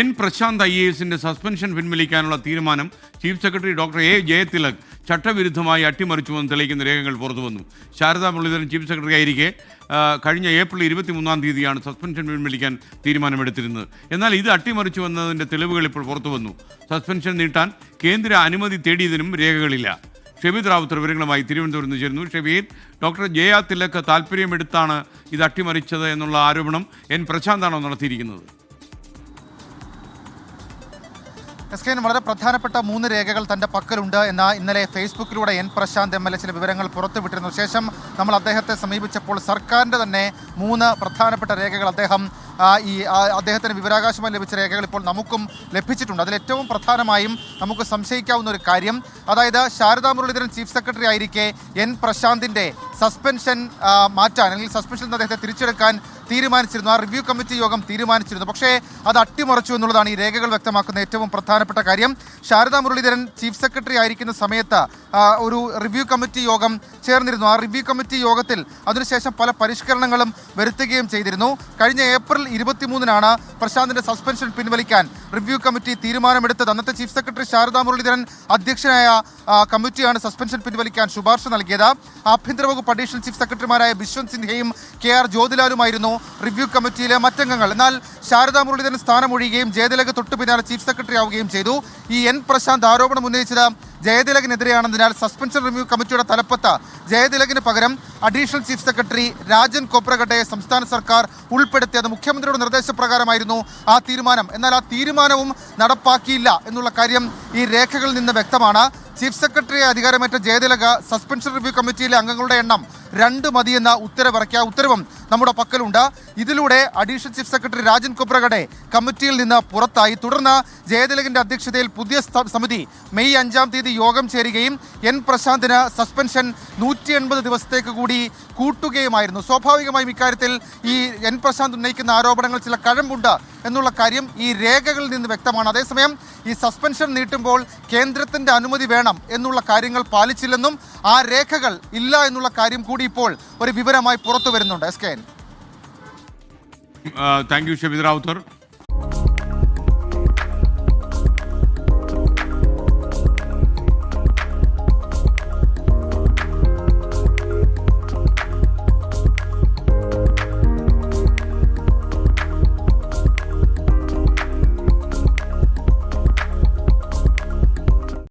N Prashant IAS suspension പിൻവലിക്കാനുള്ള തീരുമാനം chief secretary doctor A Jayathilak ചട്ടവിരുദ്ധമായി അട്ടിമറിച്ചുവെന്ന് തെളിയിക്കുന്ന രേഖകൾ പുറത്തുവന്നു. ശാരദാ മുരളീധരൻ ചീഫ് സെക്രട്ടറി ആയിരിക്കെ കഴിഞ്ഞ ഏപ്രിൽ 23-ാം സസ്പെൻഷൻ പിൻവലിക്കാൻ തീരുമാനമെടുത്തിരുന്നത്. എന്നാൽ ഇത് അട്ടിമറിച്ചുവെന്നതിൻ്റെ തെളിവുകൾ ഇപ്പോൾ പുറത്തുവന്നു. സസ്പെൻഷൻ നീട്ടാൻ കേന്ദ്ര അനുമതി തേടിയതിനും രേഖകളില്ല. ഷബീദ് റാവുത്തർ വിവരങ്ങളുമായി തിരുവനന്തപുരത്ത് നിന്ന് ചേരുന്നു. ഷബീദ്, ഡോക്ടർ ജയ തിലക് താല്പര്യമെടുത്താണ് ഇത് അട്ടിമറിച്ചത് എന്നുള്ള ആരോപണം എൻ പ്രശാന്താണോ നടത്തിയിരിക്കുന്നത്? വളരെ പ്രധാനപ്പെട്ട 3 രേഖകൾ തൻ്റെ പക്കലുണ്ട് എന്ന ഇന്നലെ ഫേസ്ബുക്കിലൂടെ എൻ പ്രശാന്ത് MLA ചില വിവരങ്ങൾ പുറത്തുവിട്ടിരുന്നു. ശേഷം നമ്മൾ അദ്ദേഹത്തെ സമീപിച്ചപ്പോൾ സർക്കാരിൻ്റെ തന്നെ 3 പ്രധാനപ്പെട്ട രേഖകൾ അദ്ദേഹത്തിന് വിവരാവകാശമായി ലഭിച്ച രേഖകൾ ഇപ്പോൾ നമുക്കും ലഭിച്ചിട്ടുണ്ട്. അതിലേറ്റവും പ്രധാനമായും നമുക്ക് സംശയിക്കാവുന്ന ഒരു കാര്യം, അതായത് ശാരദാ മുരളീധരൻ ചീഫ് സെക്രട്ടറി ആയിരിക്കെ എൻ പ്രശാന്തിൻ്റെ സസ്പെൻഷൻ മാറ്റാൻ അല്ലെങ്കിൽ സസ്പെൻഷനിൽ നിന്ന് അദ്ദേഹത്തെ തിരിച്ചെടുക്കാൻ തീരുമാനിച്ചിരുന്നു. ആ റിവ്യൂ കമ്മിറ്റി യോഗം തീരുമാനിച്ചിരുന്നു. പക്ഷേ അത് അട്ടിമറിച്ചു എന്നുള്ളതാണ് ഈ രേഖകൾ വ്യക്തമാക്കുന്ന ഏറ്റവും പ്രധാനപ്പെട്ട കാര്യം. ശാരദാ മുരളീധരൻ ചീഫ് സെക്രട്ടറി ആയിരിക്കുന്ന സമയത്ത് ഒരു റിവ്യൂ കമ്മിറ്റി യോഗം ചേർന്നിരുന്നു. ആ റിവ്യൂ കമ്മിറ്റി യോഗത്തിൽ അതിനുശേഷം പല പരിഷ്കരണങ്ങളും വരുത്തുകയും ചെയ്തിരുന്നു. കഴിഞ്ഞ ഏപ്രിൽ 23-നാണ് പ്രശാന്തിന്റെ സസ്പെൻഷൻ പിൻവലിക്കാൻ റിവ്യൂ കമ്മിറ്റി തീരുമാനമെടുത്തത്. അന്നത്തെ ചീഫ് സെക്രട്ടറി ശാരദാ മുരളീധരൻ അധ്യക്ഷനായ കമ്മിറ്റിയാണ് സസ്പെൻഷൻ പിൻവലിക്കാൻ ശുപാർശ നൽകിയത്. ആഭ്യന്തര വകുപ്പ് അഡീഷണൽ ചീഫ് സെക്രട്ടറിമാരായ ബിശ്വന്ത് സിൻഹയും KR ജ്യോതിലാലുമായിരുന്നു റിവ്യൂ കമ്മിറ്റിയിലെ മറ്റംഗങ്ങൾ. എന്നാൽ ശാരദാ മുരളീധരൻ സ്ഥാനമൊഴിയുകയും ജയതിലക് തൊട്ടു പിന്നാലെ ചീഫ് സെക്രട്ടറി ആവുകയും ചെയ്തു. ഈ എൻ പ്രശാന്ത് ആരോപണം ഉന്നയിച്ചത് ജയതിലകിനെതിരെയാണെന്നതിനാൽ സസ്പെൻഷൻ റിവ്യൂ കമ്മിറ്റിയുടെ തലപ്പത്ത് ജയതിലകിന് പകരം അഡീഷണൽ ചീഫ് സെക്രട്ടറി രാജൻ കോപ്രഗഡയെ സംസ്ഥാന സർക്കാർ ഉൾപ്പെടുത്തിയത്. മുഖ്യമന്ത്രിയുടെ നിർദ്ദേശപ്രകാരമായിരുന്നു ആ തീരുമാനം. എന്നാൽ ആ തീരുമാനവും നടപ്പാക്കിയില്ല എന്നുള്ള കാര്യം ഈ രേഖകളിൽ നിന്ന് വ്യക്തമാണ്. ചീഫ് സെക്രട്ടറിയെ അധികാരമേറ്റ ജയതിലക് സസ്പെൻഷൻ റിവ്യൂ കമ്മിറ്റിയിലെ അംഗങ്ങളുടെ എണ്ണം 2 മതിയെന്ന ഉത്തരവിറക്കിയ ഉത്തരവും നമ്മുടെ പക്കലുണ്ട്. ഇതിലൂടെ അഡീഷണൽ ചീഫ് സെക്രട്ടറി രാജൻ കോപ്രഗഡെ കമ്മിറ്റിയിൽ നിന്ന് പുറത്തായി. തുടർന്ന് ജയതിലകിന്റെ അധ്യക്ഷതയിൽ പുതിയ സമിതി മെയ് 5-ാം തീയതി യോഗം ചേരുകയും എൻ പ്രശാന്തിന് സസ്പെൻഷൻ 180 ദിവസത്തേക്ക് കൂടി കൂട്ടുകയുമായിരുന്നു. സ്വാഭാവികമായും ഇക്കാര്യത്തിൽ ഈ എൻ പ്രശാന്ത് ഉന്നയിക്കുന്ന ആരോപണങ്ങൾ ചില കഴമ്പുണ്ട് എന്നുള്ള കാര്യം ഈ രേഖകളിൽ നിന്ന് വ്യക്തമാണ്. അതേസമയം ഈ സസ്പെൻഷൻ നീട്ടുമ്പോൾ കേന്ദ്രത്തിന്റെ അനുമതി വേണം എന്നുള്ള കാര്യങ്ങൾ പാലിച്ചില്ലെന്നും ആ രേഖകൾ ഇല്ല എന്നുള്ള കാര്യം കൂടി ഇപ്പോൾ ഒരു വിവരമായി പുറത്തു വരുന്നുണ്ട്. Thank you Shabeed Rawther.